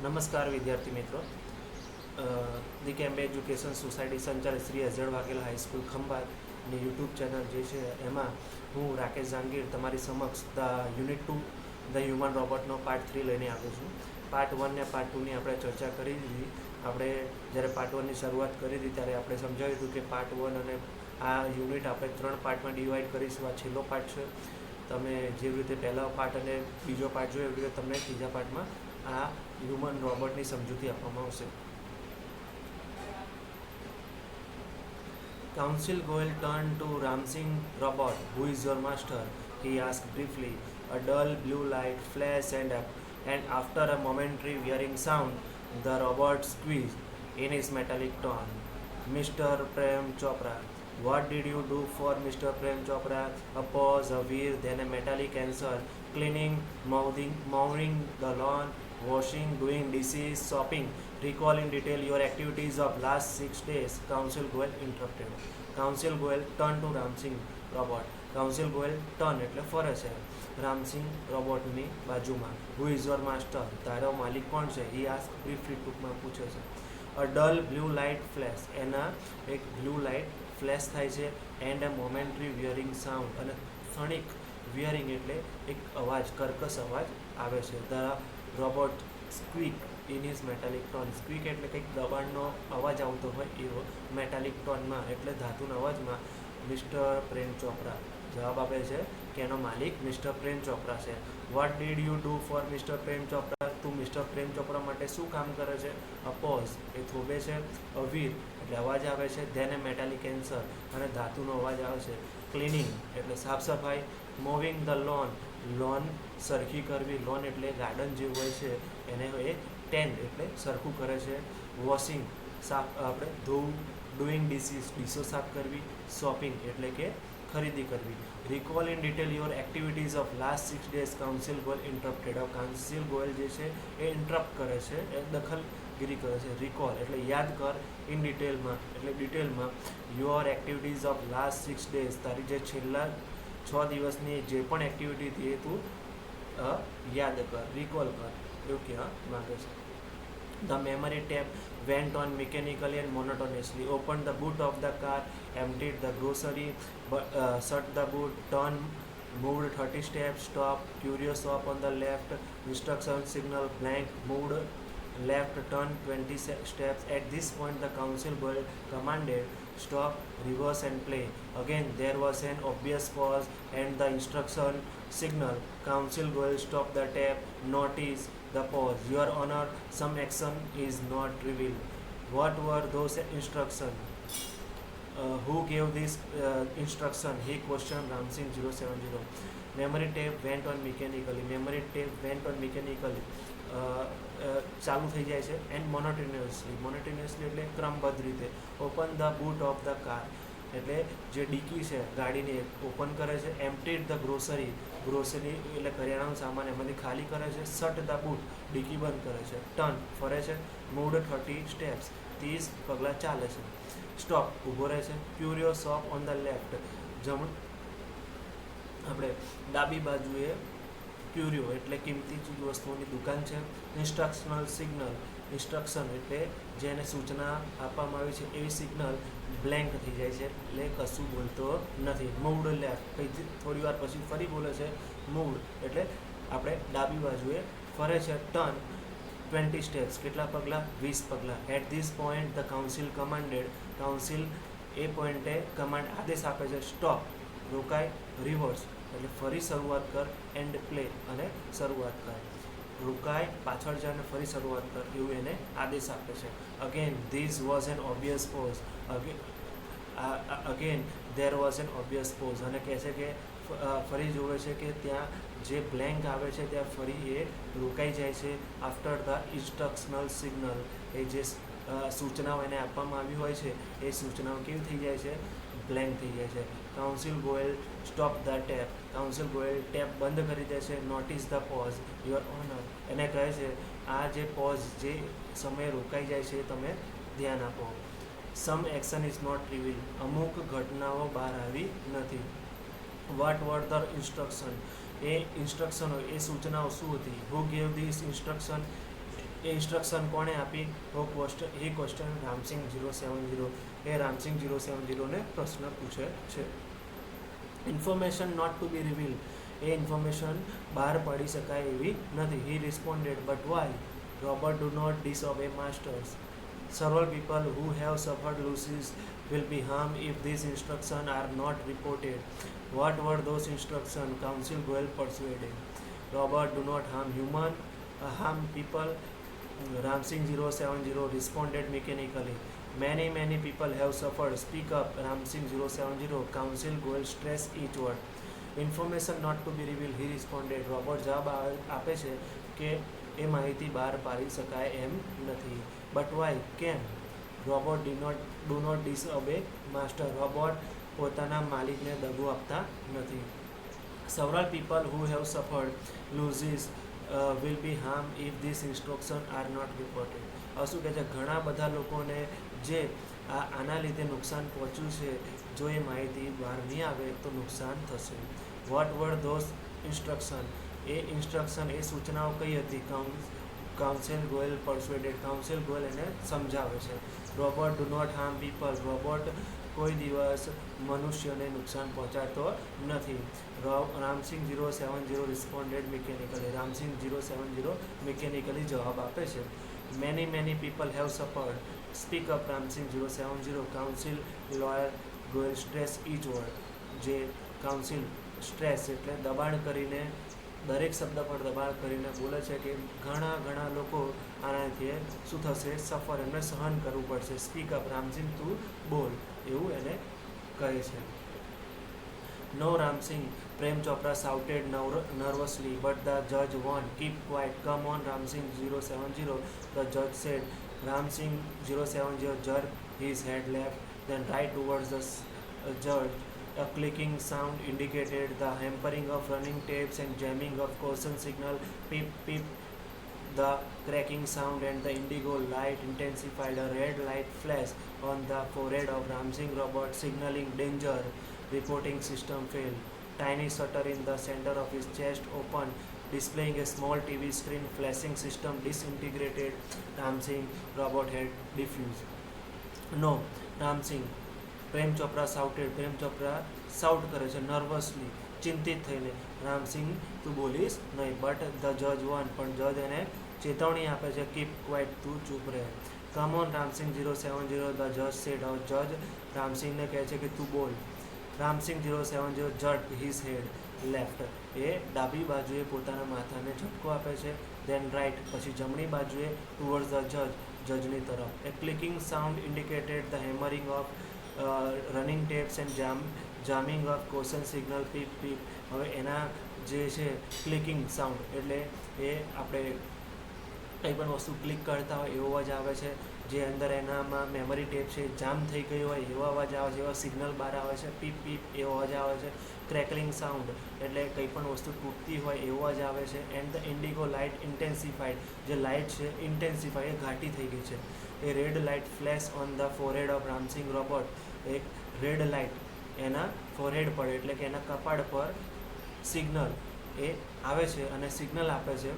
નમસ્કાર વિદ્યાર્થી મિત્રો. ધી કેમ્પ એજ્યુકેશન સોસાયટી સંચાલિત શ્રી અઝડ વાઘેલા હાઈસ્કૂલ ખંભાતની યુટ્યુબ ચેનલ જે છે એમાં હું રાકેશ જાંગીર તમારી સમક્ષ ધ યુનિટ 2 ધ હ્યુમન રોબોટનો પાર્ટ 3 લઈને આવ્યો છું. પાર્ટ 1 ને પાર્ટ 2ની આપણે ચર્ચા કરી દીધી. આપણે જ્યારે પાર્ટ 1ની શરૂઆત કરી હતી ત્યારે આપણે સમજાવ્યું હતું કે પાર્ટ 1 અને આ યુનિટ આપણે 3 પાર્ટમાં ડિવાઈડ કરીશું. આ છેલ્લો પાર્ટ છે. તમે જેવી રીતે પહેલો પાર્ટ અને બીજો પાર્ટ જોયો એવી રીતે તમને ત્રીજા પાર્ટમાં આ હ્યુમન રોબોટની સમજૂતી આપવામાં આવશે. Council Goel turned to Ramsing robot. Who is your master? He asked briefly. A dull blue light flashed and after a momentary whirring sound, the robot squeezed in his metallic tone. Mr. Prem Chopra. What did you do for Mr. Prem Chopra? A pause, a whir, then a metallic answer. Cleaning, mowing the lawn, washing, doing dishes, shopping. Recall in detail your activities of last 6 days. Council Goel interrupted. Council Goel turned to Ramsing robot. Council Goel turn એટલે ફરે છે રામસિંગ રોબોટની બાજુમાં. Who is your master? તારો માલિક કોણ છે? He asked briefly, ટૂંકમાં પૂછે છે. A dull blue light flash. એના એક બ્લુ લાઇટ ફ્લેશ થાય છે. And a momentary whirring sound. અને ક્ષણિક whirring એટલે એક અવાજ, કર્કશ અવાજ આવે છે. The robot squeak in his metallic tone. સ્ક્વીક એટલે કંઈક દબાણનો અવાજ આવતો હોય એવો. મેટાલિક ટોનમાં એટલે ધાતુના અવાજમાં મિસ્ટર પ્રેમ ચોપરા જવાબ આપે છે કે એનો માલિક મિસ્ટર પ્રેમ ચોપરા છે. What did you do for mister Prem Chopra? તું મિસ્ટર પ્રેમ ચોપરા માટે શું કામ કરે છે? અપોઝ એ થોભે છે. અવીર એટલે અવાજ આવે છે. ધેન એ મેટાલિક એન્સર અને ધાતુનો અવાજ આવે છે. ક્લિનિંગ એટલે સાફ સફાઈ. મૂવિંગ ધ લોન સરખી કરવી. લોન એટલે ગાર્ડન જે હોય છે એને એ ટેન્ડ એટલે સરખું કરે છે. વોશિંગ સાફ આપણે ધોવું. ડુઈંગ ડીશો સાફ કરવી. શોપિંગ એટલે કે ખરીદી કરવી. Recall in detail your activities of last 6 days. Council Goyal interrupted. Council Goyal જે છે એ ઇન્ટરપ્ટ કરે છે, એ દખલગીરી કરે છે. રિકોલ એટલે યાદ કર. ઇન ડિટેલમાં એટલે ડિટેલમાં. Your activities of last 6 days. તારી જે છેલ્લા 6 દિવસની જે પણ એક્ટિવિટી હતી એ તું યાદ કર, રિકોલ કર એવું કહેવા માગે છે. The memory tab went on mechanically and monotonously. Opened the boot of the car, emptied the grocery, shut the boot, turned, moved 30 steps, stop, curious stop on the left, instruction signal blank, moved left, turn 20 steps. At this point the council boy commanded, stop, reverse and play. Again there was an obvious pause and the instruction signal. Council Goel stopped the tape. Notice the pause. Your Honor, some action is not revealed. What were those instructions? Who gave this instruction? He questioned Ramsing 070. Memory tape went on mechanically. Memory tape went on mechanically. ચાલુ થઈ જાય છે. And મોનોટિન્યુઅસલી એટલે ક્રમબદ્ધ રીતે. Open the boot of the car એટલે જે Dicky છે ગાડીની ઓપન કરે છે. એમ્પ્ટીડ ધ ગ્રોસરી એટલે કરિયાણાનો સામાન એમાંથી ખાલી કરે છે. શટ ધ બૂટ ડીકી બંધ કરે છે. ટર્ન ફરે છે. મૂવડ 30 સ્ટેપ્સ 30 પગલાં ચાલે છે. સ્ટોપ ઊભો રહે છે. ક્યુરિયો શોપ ઓન ધ લેફ્ટ આપણે ડાબી બાજુએ. ક્યુરિયો એટલે કિંમતી ચીજ વસ્તુઓની દુકાન છે. ઇન્સ્ટ્રક્શનલ સિગ્નલ ઇન્સ્ટ્રક્શન એટલે જેને સૂચના આપવામાં આવી છે એવી સિગ્નલ બ્લેન્ક થઈ જાય છે એટલે કશું બોલતો નથી. મૂવડ લેફ્ટ પછી થોડી વાર પછી ફરી બોલે છે. મૂવડ એટલે આપણે ડાબી બાજુએ ફરે છે. ટર્ન 20 સ્ટેપ્સ કેટલા પગલાં? 20 પગલાં. At this point the council commanded. Council એ પોઈન્ટે કમાન્ડ આદેશ આપે છે. સ્ટોપ રોકાય. રિવર્સ એટલે ફરી શરૂઆત કર. એન્ડ પ્લે અને શરૂઆત કર. રોકાય, પાછળ જાય અને ફરી શરૂઆત કર એવું એને આદેશ આપે છે. Again this was an obvious pause. Again there was an obvious pause અને કહે છે કે ફરી જોવે છે કે ત્યાં જે બ્લેન્ક આવે છે ત્યાં ફરી એ રોકાઈ જાય છે. આફ્ટર ધ ઇન્સ્ટ્રક્શનલ સિગ્નલ એ જે સૂચનાઓ એને આપવામાં આવી હોય છે એ સૂચનાઓ કેવી થઈ જાય છે? બ્લેન્ક થઈ જાય છે. Counsel Goyal stop the tape. Counsel Goyal tape બંધ કરી દે છે. Notice the pause your honour. એને કહે છે આ જે પોઝ જે સમયે રોકાઈ જાય છે તમે ધ્યાન આપો. Some action is not reveal. અમુક ઘટનાઓ બહાર આવી નથી. What were the instruction. એ ઇન્સ્ટ્રક્શનો એ સૂચનાઓ શું હતી? Who gave this instruction. એ ઇન્સ્ટ્રક્શન કોણે આપી? એ ક્વેશ્ચન રામસિંગ 070 એ રામસિંગ 070ને પ્રશ્ન પૂછે છે. Information not to be reveal, એ ઇન્ફોર્મેશન બહાર પાડી શકાય એવી નથી. He responded, but why? Robot do not disobey masters. Several people who have suffered losses will be harmed if these instructions are not reported. What were those instructions? Council Goel persuaded. Robot do not harm human, harm people. Ramsing 070 responded mechanically. Many people have suffered. Speak up. Ramsing 070. Council Goel stress each word. Information not to be revealed. He responded. Robot જવાબ આપે છે કે એ માહિતી બહાર પાડી શકાય એમ નથી. But why? કેમ? Robot do not disobey master. Robot પોતાના માલિકને દગો આપતા નથી. Several people who have suffered losses will be harmed if these instructions are not reported. શું કહે છે? ઘણા બધા લોકોને જે આના લીધે નુકસાન પહોંચ્યું છે, જો એ માહિતી બહાર નહીં આવે તો નુકસાન થશે. What were those instruction? એ ઇન્સ્ટ્રક્શન, એ સૂચનાઓ કઈ હતી? Council Goyal persuaded. Council Goyal એને સમજાવે છે. Robot do not harm people. Robot કોઈ દિવસ મનુષ્યને નુકસાન પહોંચાડતો નથી. Ramsingh 070 responded mechanically. Ramsingh 070 mechanically જવાબ આપે છે. Many people have suffered. Speak up. Ramsingh 070. Council lawyer Goyal stress each word. જે કાઉન્સિલ સ્ટ્રેસ એટલે દબાણ કરીને, દરેક શબ્દ પર દબાણ કરીને બોલે છે કે ઘણા લોકો આનાથી શું થશે? સફર, એમને સહન કરવું પડશે. Speak up. રામસિંગ તું બોલ, એવું એને કહે છે. નો Ram Singh, Prem Chopra shouted nervously, but the judge warned, keep quiet. Come on, Ramsing 070. The judge said. Ramsing 070 jerked his head left, then right towards the judge. A clicking sound indicated the hampering of running tapes and jamming of caution signal. Pip, pip. The cracking sound and the indigo light intensified. A red light flashed on the forehead of Ramsing robot, signaling danger. Reporting system failed. Tiny shutter in the center of his chest opened, displaying a small TV screen. Flashing system disintegrated. Ramsing robot had defused. No, Ramsing. Prem Chopra shouted. Prem Chopra shout કરે છે નર્વસલી, ચિંતિત થઈને. રામસિંગ તું બોલીશ નહીં. But the જજ one, પણ જજ એને ચેતવણી આપે છે. કીપ ક્વાઇટ, તું ચૂપ રહે. Come on Ram Singh 070. ધ જજ સેડ. જજ રામસિંગને કહે છે કે તું બોલ. રામસિંગ 070 જર્ક હિઝ હેડ લેફ્ટ. એ ડાબી બાજુએ પોતાના માથાને ઝટકો આપે છે. દેન રાઇટ, પછી જમણી બાજુએ ટુવર્ડ્સ ધ જજ, જજની તરફ. A clicking sound indicated the hammering of running taps and jamming of caution signal. Peep peep. હવે એના જે છે ક્લિકિંગ સાઉન્ડ એટલે એ આપણે કંઈ પણ વસ્તુ ક્લિક કરતા હોય એવો અવાજ આવે છે. જે અંદર એનામાં મેમરી ટેપ છે જામ થઈ ગઈ હોય એવો અવાજ આવે છે, એવા સિગ્નલ બહાર આવે છે. પીપ પીપ એવો અવાજ આવે છે. ક્રેકલિંગ સાઉન્ડ એટલે કંઈ પણ વસ્તુ તૂટતી હોય એવો અવાજ આવે છે. And the indigo light intensified, જે લાઇટ છે ઇન્ટેન્સિફાઈડ, એ ઘાટી થઈ ગઈ છે. A red light flash on the forehead of Ramsingh robot. એક રેડ લાઇટ એના ફોરહેડ પર એટલે કે એના કપાળ પર સિગ્નલ એ આવે છે અને સિગ્નલ આપે છે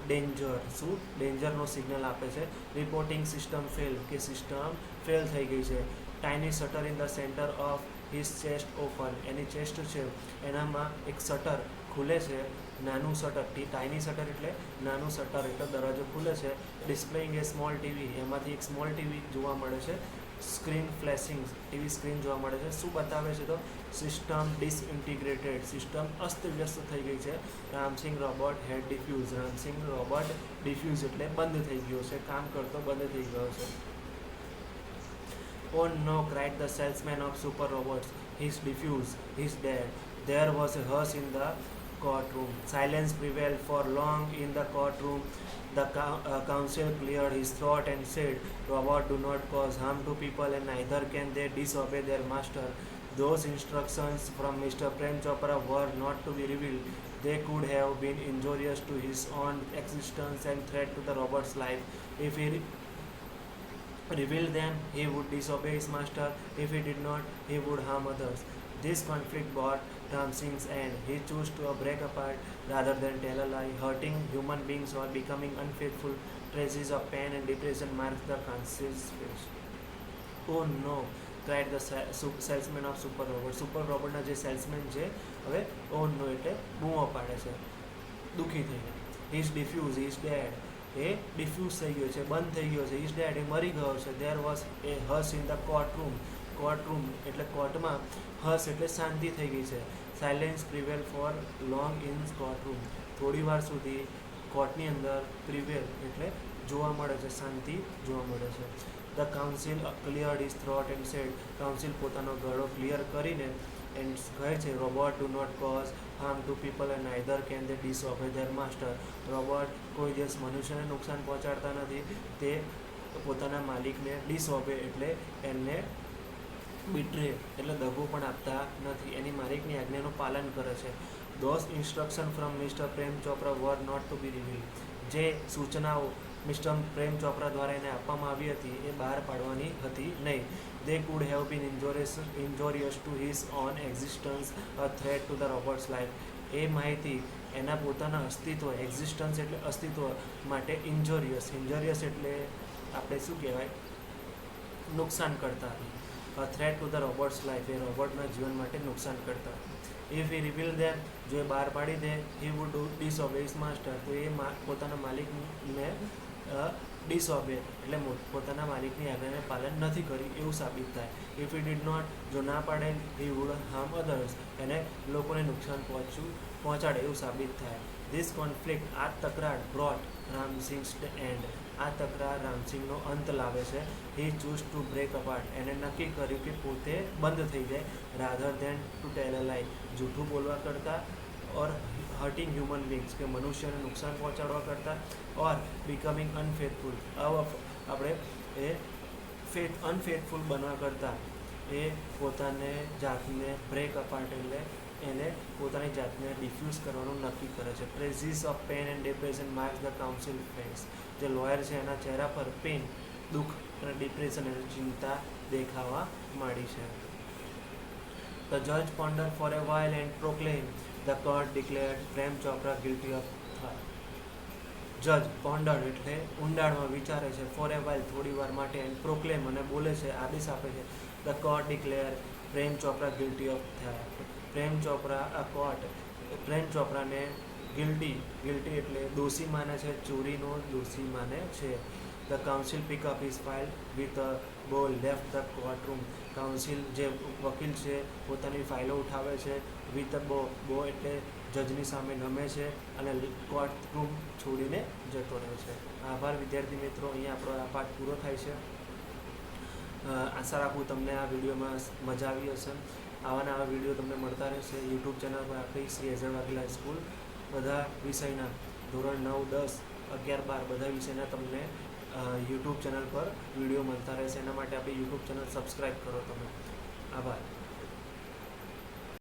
ડેન્જર. શું? ડેન્જરનો સિગ્નલ આપે છે. રિપોર્ટિંગ સિસ્ટમ ફેલ, કે સિસ્ટમ ફેલ થઈ ગઈ છે. Tiny shutter in the centre of his chest open. Any chest છે એનામાં એક શટર ખુલે છે, નાનું શટર. ટાઇની શટર એટલે નાનું શટર, એટલે દરવાજો ખુલે છે. ડિસ્પ્લેઇંગ એ સ્મોલ ટીવી, એમાંથી એક સ્મોલ ટીવી જોવા મળે છે. સ્ક્રીન ફ્લેશિંગ, ટીવી સ્ક્રીન જોવા મળે છે. શું બતાવે છે? તો સિસ્ટમ ડિસઇન્ટિગ્રેટેડ, સિસ્ટમ અસ્તવ્યસ્ત થઈ ગઈ છે. રામસિંગ રોબોટ હેડ ડિફ્યુઝ. રામસિંગ રોબોટ ડિફ્યુઝ એટલે બંધ થઈ ગયો છે, કામ કરતો બંધ થઈ ગયો છે. Oh no, cried the salesman of Super Robots. He's diffused. He's dead. There was a hush in the courtroom. Silence prevailed for long in the courtroom. The counsel cleared his throat and said, robots do not cause harm to people and neither can they disobey their master. Those instructions from Mr. Prem Chopra were not to be revealed. They could have been injurious to his own existence and threat to the robot's life. If he revealed them, he would disobey his master. If he did not, he would harm others. This conflict brought Ramsing's end. He chose to break apart rather than tell a lie. Hurting human beings or becoming unfaithful Traces of pain and depression marks the council's face. Oh no, cried the salesman of Super Robot. Super Robotના જે salesman છે હવે ઓ નો એટલે બૂમો પાડે છે દુઃખી થઈને. He is defuse, he is dead. એ ડિફ્યુઝ થઈ ગયો છે, બંધ થઈ ગયો છે. ઇઝ ડેડ, એ મરી ગયો છે. દેર વોઝ એ હસ ઇન ધ કોર્ટરૂમ. કોર્ટરૂમ એટલે કોર્ટમાં, હસ એટલે શાંતિ થઈ ગઈ છે. Silence prevail four long in courtroom. થોડી વાર સુધી કોર્ટની અંદર પ્રિવેલ એટલે જોવા મળે છે, શાંતિ જોવા મળે છે. The council cleared his throat and said. Council પોતાનો ગળો ક્લિયર કરીને એન્ડ કહે છે, robot do not cause harm to people and neither can they disobey their master. Robot કોઈ દિવસ મનુષ્યને નુકસાન પહોંચાડતા નથી, તે પોતાના માલિકને ડિસઓબે એટલે એમને બિટ્રે એટલે દગો પણ આપતા નથી, એની માલિકની આજ્ઞાનું પાલન કરે છે. Those instruction from mister Prem Chopra were not to be reveal. જે સૂચનાઓ મિસ્ટર પ્રેમ ચોપરા દ્વારા એને આપવામાં આવી હતી એ બહાર પાડવાની હતી નહીં. They could have been injurious to his own existence, a threat to the robot's life. એ માહિતી એના પોતાના અસ્તિત્વ, એક્ઝિસ્ટન્સ એટલે અસ્તિત્વ માટે ઇન્જોરિયસ. ઇન્જોરિયસ એટલે આપણે શું કહેવાય, નુકસાન કરતા હતી. A threat to the robot's life, એ રોબોટના જીવન માટે નુકસાન કરતા. ઇફ હી રિવીલ ધેમ, જો એ બહાર પાડી દે, he would do disobey his master, તો એ પોતાના માલિકને ડિસઓબે એટલે પોતાના માલિકની આજ્ઞાને પાલન નથી કર્યું એવું સાબિત થાય. ઇફ હી ડીડ નોટ, જો ના પાડે, હી વુડ હાર્મ અધર્સ, એને લોકોને નુકસાન પહોંચાડે એવું સાબિત થાય. ધીસ કોન્ફ્લિક્ટ, આ તકરાર બ્રોટ રામસિંગ્સ એન્ડ, આ તકરાર રામસિંગનો અંત લાવે છે. હી ચૂઝ ટુ બ્રેક અપાર્ટ, એને નક્કી કર્યું કે પોતે બંધ થઈ જાય. રાધર દેન ટુ ટેલ અ લાઈ, જૂઠું બોલવા કરતાં, ઓર હર્ટિંગ હ્યુમન બીંગ્સ, કે મનુષ્યને નુકસાન પહોંચાડવા કરતાં, ઓર બિકમિંગ અનફેથફુલ, આપણે એ અનફેથફુલ બનવા કરતાં એ પોતાને જાતને બ્રેક અપાર્ટ એટલે એને પોતાની જાતને ડિફ્યુઝ કરવાનું નક્કી કરે છે. Traces of pain and depression marks the council face. જે લોયર છે એના ચહેરા પર પેન, દુઃખ અને ડિપ્રેશન અને ચિંતા દેખાવા માંડી છે. The judge pondered for a while and proclaimed. The court declared Prem Chopra guilty of theft. જજ પોન્ડર એટલે ઊંડાણમાં વિચારે છે, ફોર એ વાઇલ થોડી વાર માટે, એન્ડ પ્રોક્લેમ અને બોલે છે, આદેશ આપે છે. The court declare Prem Chopra guilty of theft. Prem ચોપરાને ગિલ્ટી એટલે દોષી માને છે, ચોરીનો દોષી માને છે. The council pick up his file with a bow left the courtroom. Council જે વકીલ છે પોતાની ફાઇલો ઉઠાવે છે, વિથ અ બો એટલે જજની સામે નમે છે અને કોર્ટરૂમ છોડીને જતો રહે છે. આભાર વિદ્યાર્થી મિત્રો, અહીંયા આપણો આ પાઠ પૂરો થાય છે. આશા રાખું તમને આ વિડીયોમાં મજા આવી હશે. આવા વિડીયો તમને મળતા રહેશે. યુટ્યુબ ચેનલ પર આપણી શ્રી એઝર વાઘેલા સ્કૂલ બધા વિષયના ધોરણ 9, 10, 11, 12 બધા વિષયના તમને યુટ્યુબ ચેનલ પર વિડીયો મળતા રહેશે. એના માટે આપણી યુટ્યુબ ચેનલ સબસ્ક્રાઈબ કરો તમે. આભાર.